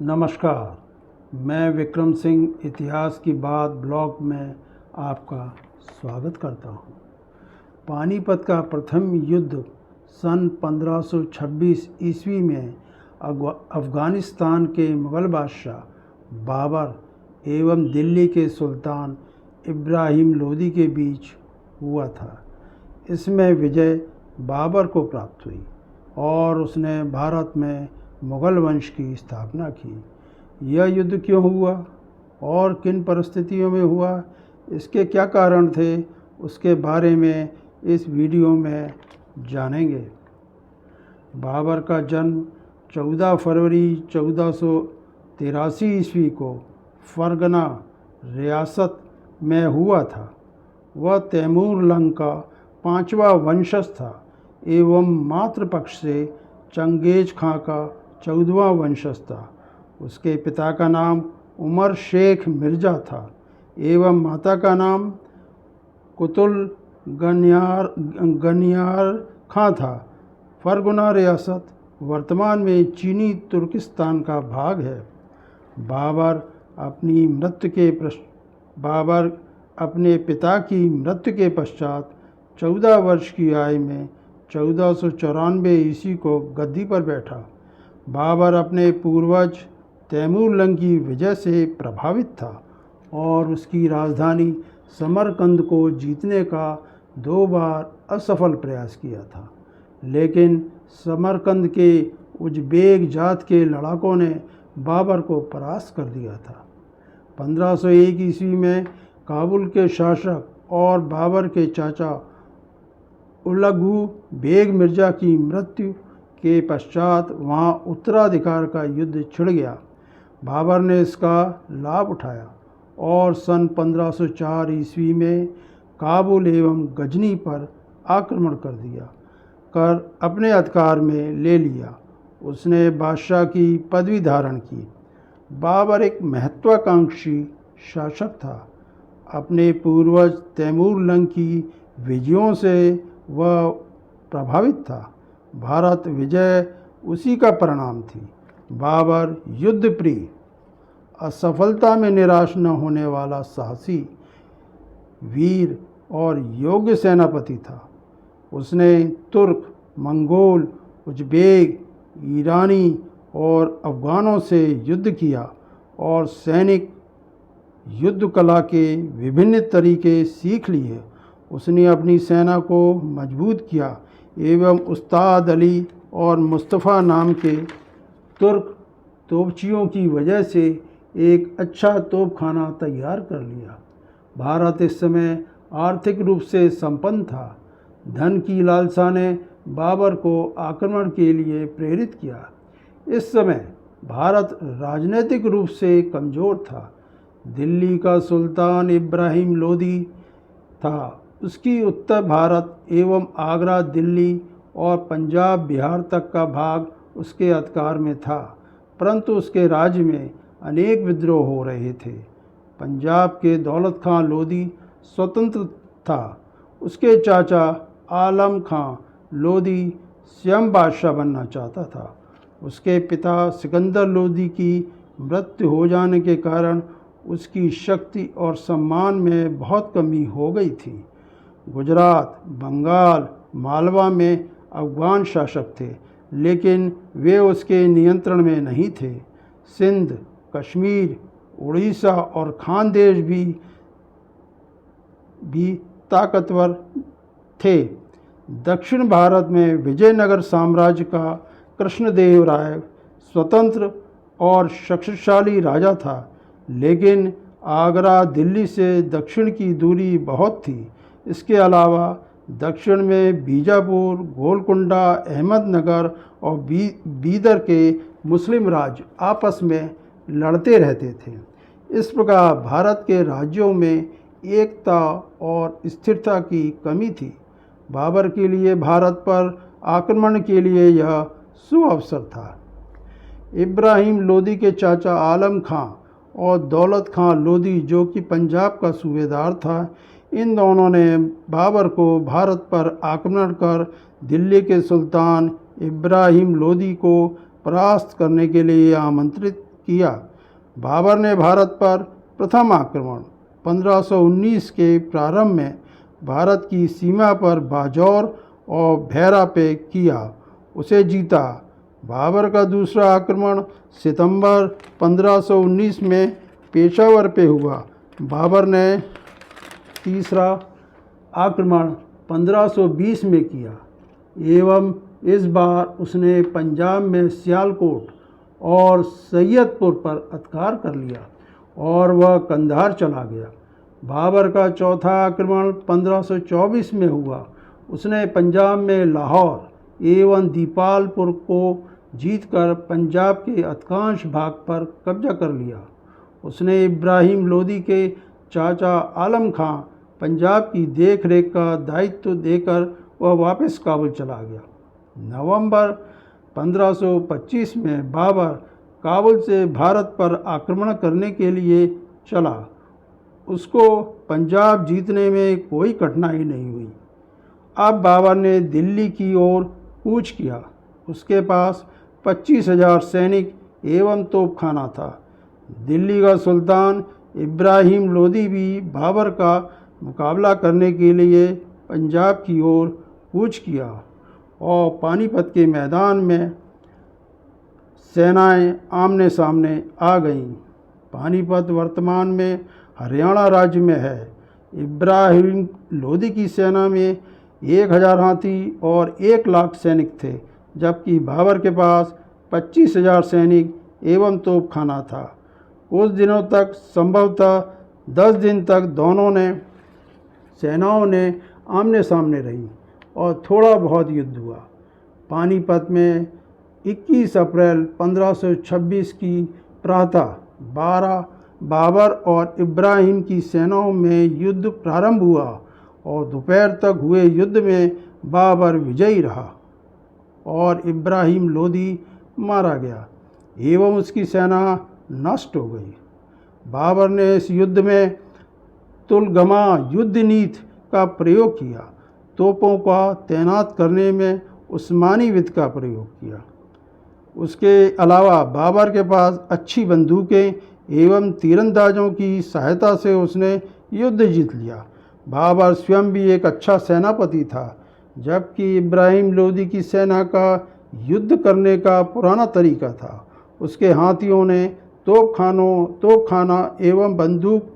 नमस्कार, मैं विक्रम सिंह इतिहास की बात ब्लॉग में आपका स्वागत करता हूँ। पानीपत का प्रथम युद्ध सन 1526 ईस्वी में अफ़गानिस्तान के मुग़ल बादशाह बाबर एवं दिल्ली के सुल्तान इब्राहिम लोदी के बीच हुआ था। इसमें विजय बाबर को प्राप्त हुई और उसने भारत में मुग़ल वंश की स्थापना की। यह युद्ध क्यों हुआ और किन परिस्थितियों में हुआ, इसके क्या कारण थे, उसके बारे में इस वीडियो में जानेंगे। बाबर का जन्म 14 फरवरी 1483 ईस्वी को फरगना रियासत में हुआ था। वह तैमूर लंग का 5वां वंशज था एवं मातृपक्ष से चंगेज खां का 14वां वंशज था। उसके पिता का नाम उमर शेख मिर्ज़ा था एवं माता का नाम कुतुल गनियार खां था। फरगना रियासत वर्तमान में चीनी तुर्किस्तान का भाग है। बाबर अपने पिता की मृत्यु के पश्चात 14 वर्ष की आयु में 1494 ईस्वी को गद्दी पर बैठा। बाबर अपने पूर्वज तैमूर लंग की विजय से प्रभावित था और उसकी राजधानी समरकंद को जीतने का 2 बार असफल प्रयास किया था, लेकिन समरकंद के उज़्बेक जात के लड़ाकों ने बाबर को परास्त कर दिया था। 1501 ईस्वी में काबुल के शासक और बाबर के चाचा उलगू बेग मिर्ज़ा की मृत्यु के पश्चात वहाँ उत्तराधिकार का युद्ध छिड़ गया। बाबर ने इसका लाभ उठाया और सन 1504 ईस्वी में काबुल एवं गजनी पर आक्रमण कर अपने अधिकार में ले लिया। उसने बादशाह की पदवी धारण की। बाबर एक महत्वाकांक्षी शासक था। अपने पूर्वज तैमूर लंग की विजयों से वह प्रभावित था। भारत विजय उसी का परिणाम थी। बाबर युद्ध प्रिय, असफलता में निराश न होने वाला साहसी, वीर और योग्य सेनापति था। उसने तुर्क, मंगोल, उज़्बेक, ईरानी और अफ़गानों से युद्ध किया और सैनिक युद्ध कला के विभिन्न तरीके सीख लिए। उसने अपनी सेना को मजबूत किया एवं उस्ताद अली और मुस्तफ़ा नाम के तुर्क तोपचियों की वजह से एक अच्छा तोपखाना तैयार कर लिया। भारत इस समय आर्थिक रूप से संपन्न था। धन की लालसा ने बाबर को आक्रमण के लिए प्रेरित किया। इस समय भारत राजनीतिक रूप से कमज़ोर था। दिल्ली का सुल्तान इब्राहिम लोदी था। उसकी उत्तर भारत एवं आगरा, दिल्ली और पंजाब, बिहार तक का भाग उसके अधिकार में था, परंतु उसके राज्य में अनेक विद्रोह हो रहे थे। पंजाब के दौलत खां लोदी स्वतंत्र था। उसके चाचा आलम खां लोदी स्वयं बादशाह बनना चाहता था। उसके पिता सिकंदर लोदी की मृत्यु हो जाने के कारण उसकी शक्ति और सम्मान में बहुत कमी हो गई थी। गुजरात, बंगाल, मालवा में अफ़गान शासक थे, लेकिन वे उसके नियंत्रण में नहीं थे। सिंध, कश्मीर, उड़ीसा और खानदेश भी ताकतवर थे। दक्षिण भारत में विजयनगर साम्राज्य का कृष्णदेव राय स्वतंत्र और शक्तिशाली राजा था, लेकिन आगरा दिल्ली से दक्षिण की दूरी बहुत थी। इसके अलावा दक्षिण में बीजापुर, गोलकुंडा, अहमदनगर और बीदर के मुस्लिम राज्य आपस में लड़ते रहते थे। इस प्रकार भारत के राज्यों में एकता और स्थिरता की कमी थी। बाबर के लिए भारत पर आक्रमण के लिए यह सुअवसर था। इब्राहिम लोदी के चाचा आलम खां और दौलत खां लोदी, जो कि पंजाब का सूबेदार था, इन दोनों ने बाबर को भारत पर आक्रमण कर दिल्ली के सुल्तान इब्राहिम लोदी को परास्त करने के लिए आमंत्रित किया। बाबर ने भारत पर प्रथम आक्रमण 1519 के प्रारंभ में भारत की सीमा पर बाजौर और भैरा पे किया, उसे जीता। बाबर का दूसरा आक्रमण सितंबर 1519 में पेशावर पे हुआ। बाबर ने तीसरा आक्रमण 1520 में किया एवं इस बार उसने पंजाब में सियालकोट और सैयदपुर पर अधिकार कर लिया और वह कंधार चला गया। बाबर का चौथा आक्रमण 1524 में हुआ। उसने पंजाब में लाहौर एवं दीपालपुर को जीतकर पंजाब के अधिकांश भाग पर कब्जा कर लिया। उसने इब्राहिम लोदी के चाचा आलम खां पंजाब की देख रेख का दायित्व देकर वह वापस काबुल चला गया। नवंबर 1525 में बाबर काबुल से भारत पर आक्रमण करने के लिए चला। उसको पंजाब जीतने में कोई कठिनाई नहीं हुई। अब बाबर ने दिल्ली की ओर कूच किया। उसके पास 25,000 सैनिक एवं तोपखाना था। दिल्ली का सुल्तान इब्राहिम लोदी भी बाबर का मुकाबला करने के लिए पंजाब की ओर कूच किया और पानीपत के मैदान में सेनाएं आमने सामने आ गईं। पानीपत वर्तमान में हरियाणा राज्य में है। इब्राहिम लोदी की सेना में 1,000 हाथी और 1 लाख सैनिक थे, जबकि बाबर के पास 25,000 सैनिक एवं तोपखाना था। कुछ दिनों तक, संभवतः 10 दिन तक, दोनों सेनाओं ने आमने सामने रही और थोड़ा बहुत युद्ध हुआ। पानीपत में 21 अप्रैल 1526 की प्रातः बाबर और इब्राहिम की सेनाओं में युद्ध प्रारंभ हुआ और दोपहर तक हुए युद्ध में बाबर विजयी रहा और इब्राहिम लोदी मारा गया एवं उसकी सेना नष्ट हो गई। बाबर ने इस युद्ध में तुलगमा युद्ध नीति का प्रयोग किया। तोपों का तैनात करने में उस्मानी विद्य का प्रयोग किया। उसके अलावा बाबर के पास अच्छी बंदूकें एवं तीरंदाजों की सहायता से उसने युद्ध जीत लिया। बाबर स्वयं भी एक अच्छा सेनापति था, जबकि इब्राहिम लोदी की सेना का युद्ध करने का पुराना तरीका था। उसके हाथियों ने तोपखाना एवं बंदूक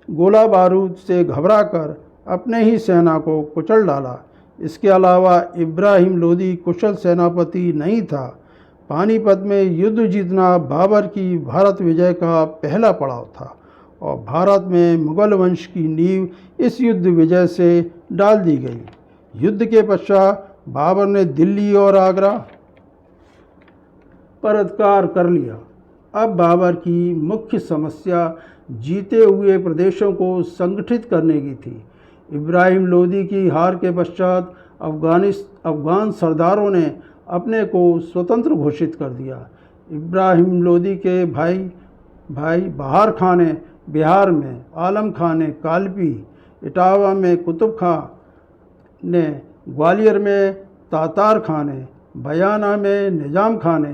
गोला बारूद से घबराकर अपने ही सेना को कुचल डाला। इसके अलावा इब्राहिम लोदी कुशल सेनापति नहीं था। पानीपत में युद्ध जीतना बाबर की भारत विजय का पहला पड़ाव था और भारत में मुगल वंश की नींव इस युद्ध विजय से डाल दी गई। युद्ध के पश्चात बाबर ने दिल्ली और आगरा पर अधिकार कर लिया। अब बाबर की मुख्य समस्या जीते हुए प्रदेशों को संगठित करने की थी। इब्राहिम लोदी की हार के पश्चात अफगान सरदारों ने अपने को स्वतंत्र घोषित कर दिया। इब्राहिम लोदी के भाई बहार खां ने बिहार में, आलम खां ने कालपी, इटावा में कुतुब खां ने, ग्वालियर में तातार खां ने, बयाना में निज़ाम खां ने,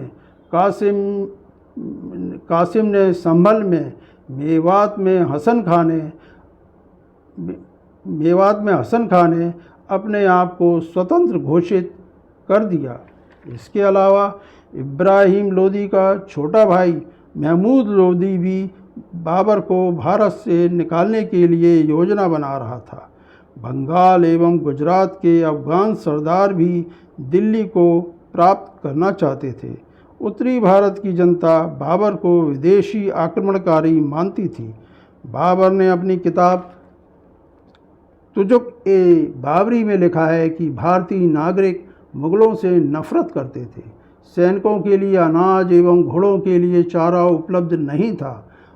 कासिम ने संभल में, मेवात में हसन खां ने अपने आप को स्वतंत्र घोषित कर दिया। इसके अलावा इब्राहिम लोदी का छोटा भाई महमूद लोदी भी बाबर को भारत से निकालने के लिए योजना बना रहा था। बंगाल एवं गुजरात के अफगान सरदार भी दिल्ली को प्राप्त करना चाहते थे। उत्तरी भारत की जनता बाबर को विदेशी आक्रमणकारी मानती थी। बाबर ने अपनी किताब तुजुक-ए-बाबरी में लिखा है कि भारतीय नागरिक मुगलों से नफरत करते थे। सैनिकों के लिए अनाज एवं घोड़ों के लिए चारा उपलब्ध नहीं था।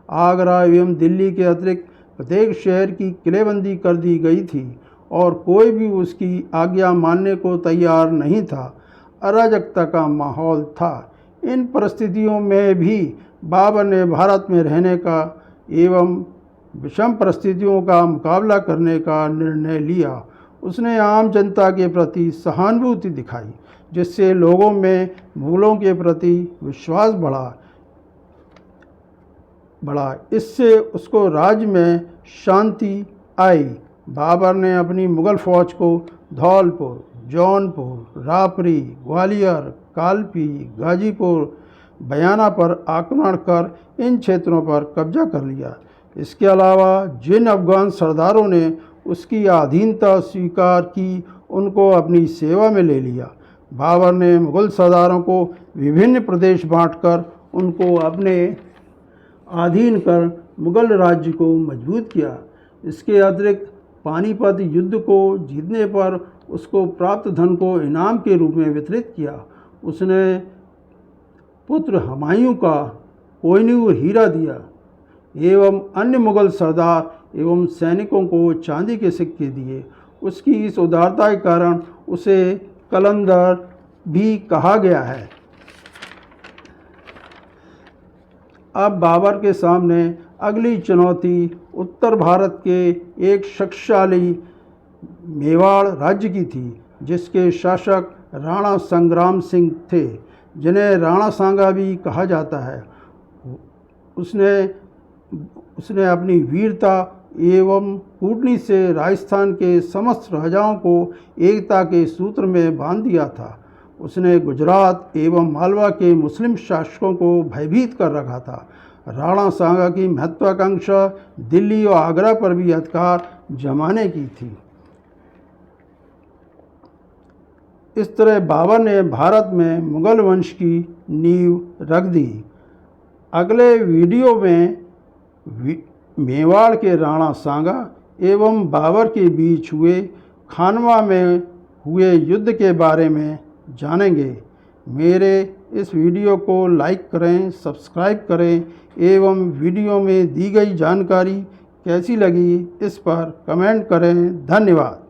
आगरा एवं दिल्ली के अतिरिक्त प्रत्येक शहर की किलेबंदी कर दी गई थी और कोई भी उसकी आज्ञा मानने को तैयार नहीं था। अराजकता का माहौल था। इन परिस्थितियों में भी बाबर ने भारत में रहने का एवं विषम परिस्थितियों का मुकाबला करने का निर्णय लिया। उसने आम जनता के प्रति सहानुभूति दिखाई, जिससे लोगों में मुगलों के प्रति विश्वास बढ़ा। बढ़ा। इससे उसको राज्य में शांति आई। बाबर ने अपनी मुग़ल फ़ौज को धौलपुर, जौनपुर, रापरी, ग्वालियर, कालपी, गाजीपुर, बयाना पर आक्रमण कर इन क्षेत्रों पर कब्जा कर लिया। इसके अलावा जिन अफ़गान सरदारों ने उसकी अधीनता स्वीकार की, उनको अपनी सेवा में ले लिया। बाबर ने मुग़ल सरदारों को विभिन्न प्रदेश बांटकर उनको अपने अधीन कर मुग़ल राज्य को मजबूत किया। इसके अतिरिक्त पानीपत युद्ध को जीतने पर उसको प्राप्त धन को इनाम के रूप में वितरित किया। उसने पुत्र हुमायूं का कोहिनूर हीरा दिया एवं अन्य मुग़ल सरदार एवं सैनिकों को चांदी के सिक्के दिए। उसकी इस उदारता के कारण उसे कलंदर भी कहा गया है। अब बाबर के सामने अगली चुनौती उत्तर भारत के एक शक्तिशाली मेवाड़ राज्य की थी, जिसके शासक राणा संग्राम सिंह थे, जिन्हें राणा सांगा भी कहा जाता है। उसने अपनी वीरता एवं कूटनीति से राजस्थान के समस्त राजाओं को एकता के सूत्र में बांध दिया था। उसने गुजरात एवं मालवा के मुस्लिम शासकों को भयभीत कर रखा था। राणा सांगा की महत्वाकांक्षा दिल्ली और आगरा पर भी अधिकार जमाने की थी। इस तरह बाबर ने भारत में मुग़ल वंश की नींव रख दी। अगले वीडियो में मेवाड़ के राणा सांगा एवं बाबर के बीच हुए खानवा में हुए युद्ध के बारे में जानेंगे। मेरे इस वीडियो को लाइक करें, सब्सक्राइब करें एवं वीडियो में दी गई जानकारी कैसी लगी इस पर कमेंट करें। धन्यवाद।